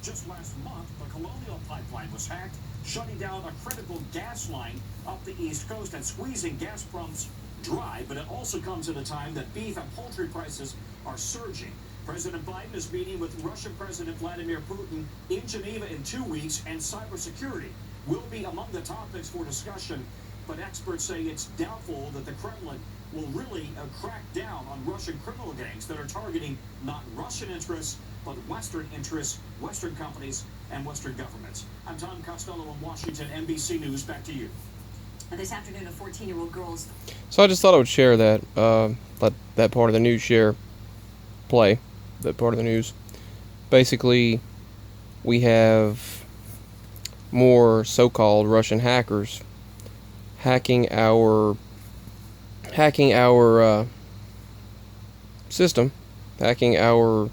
Just last month, the Colonial Pipeline was hacked, shutting down a critical gas line up the East Coast and squeezing gas pumps dry. But it also comes at a time that beef and poultry prices are surging. President Biden is meeting with Russian President Vladimir Putin in Geneva in 2 weeks, and cybersecurity will be among the topics for discussion. But experts say it's doubtful that the Kremlin will really crack down on Russian criminal gangs that are targeting not Russian interests, but Western interests, Western companies, and Western governments. I'm Tom Costello in Washington, NBC News. Back to you. This afternoon, a 14-year-old girl's... So I just thought I would share that, let that part of the news play, that part of the news. Basically, we have more so-called Russian hackers hacking our system, hacking our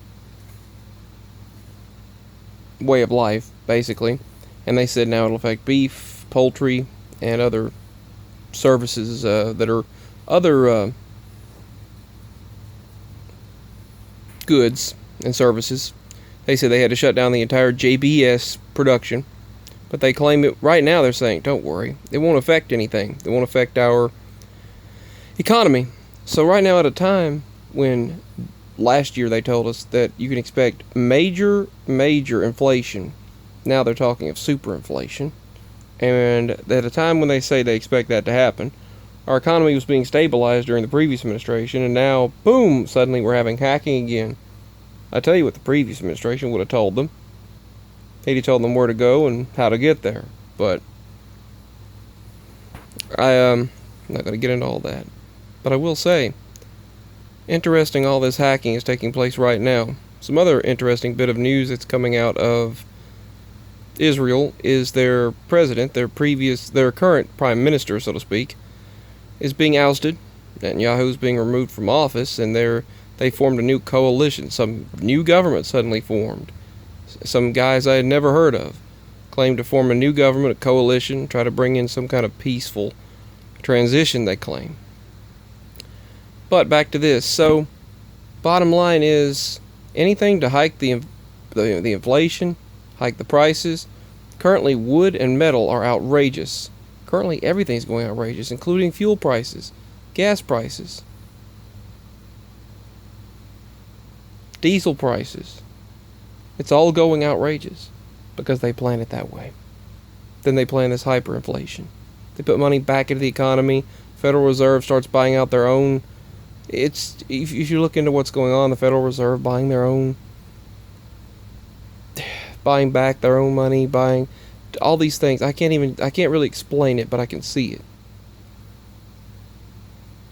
way of life, basically. And they said now it'll affect beef, poultry, and other services that are other goods and services. They said they had to shut down the entire JBS production, but they claim it right now. They're saying, don't worry, it won't affect anything. It won't affect our economy. So right now, at a time when last year they told us that you can expect major inflation, now they're talking of super inflation. And at a time when they say they expect that to happen, our economy was being stabilized during the previous administration, and now, boom, suddenly we're having hacking again. I tell you what the previous administration would have told them. He'd have told them where to go and how to get there. But I'm not going to get into all that. But I will say, interesting, all this hacking is taking place right now. Some other interesting bit of news that's coming out of Israel is their president, their current prime minister, so to speak, is being ousted. Netanyahu's being removed from office, and they formed a new coalition. Some new government suddenly formed. Some guys I had never heard of claimed to form a new government, a coalition, try to bring in some kind of peaceful transition, they claim. But back to this. So, bottom line is, anything to hike the inflation, hike the prices. Currently, wood and metal are outrageous. Currently, everything's going outrageous, including fuel prices, gas prices, diesel prices. It's all going outrageous because they plan it that way. Then they plan this hyperinflation. They put money back into the economy. Federal Reserve starts buying out their own. If you look into what's going on, the Federal Reserve buying back their own money, buying all these things. I can't really explain it, but I can see it.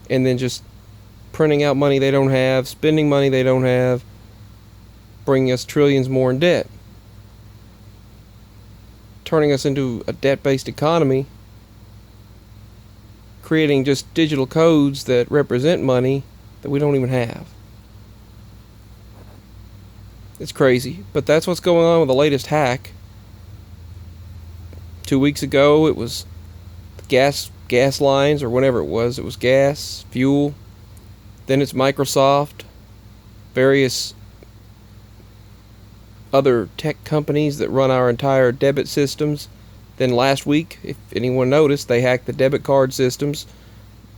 And then just printing out money they don't have, spending money they don't have, bringing us trillions more in debt. Turning us into a debt-based economy, creating just digital codes that represent money that we don't even have. It's crazy, but that's what's going on with the latest hack. 2 weeks ago, it was gas lines, or whenever it was gas, fuel. Then it's Microsoft, various other tech companies that run our entire debit systems. Then last week, if anyone noticed, they hacked the debit card systems,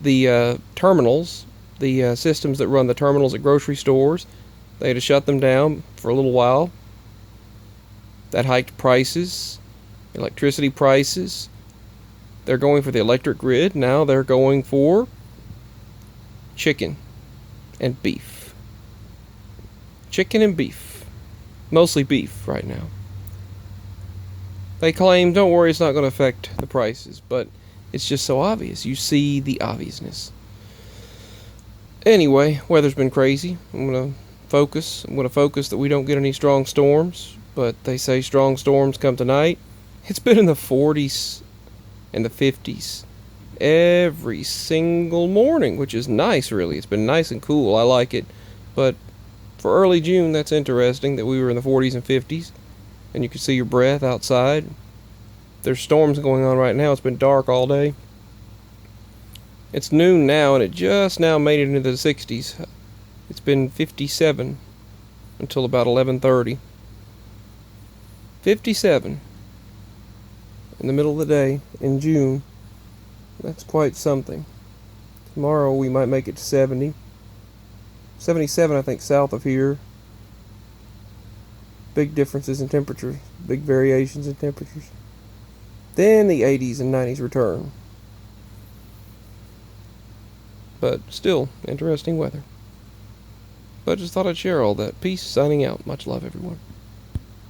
the terminals, the systems that run the terminals at grocery stores. They had to shut them down for a little while. That hiked prices, electricity prices. They're going for the electric grid. Now they're going for chicken and beef. Chicken and beef. Mostly beef right now. They claim, don't worry, it's not going to affect the prices, but it's just so obvious. You see the obviousness. Anyway, weather's been crazy. I'm going to focus that we don't get any strong storms, but they say strong storms come tonight. It's been in the 40s and the 50s every single morning, which is nice, really. It's been nice and cool. I like it. But for early June, that's interesting that we were in the 40s and 50s, and you can see your breath outside. There's storms going on right now. It's been dark all day. It's noon now, and it just now made it into the 60s. It's been 57 until about 11:30. 57 in the middle of the day in June. That's quite something. Tomorrow we might make it to 70. 77, I think, south of here. Big differences in temperatures, big variations in temperatures. Then the 80s and 90s return. But still, interesting weather. But just thought I'd share all that. Peace, signing out. Much love, everyone.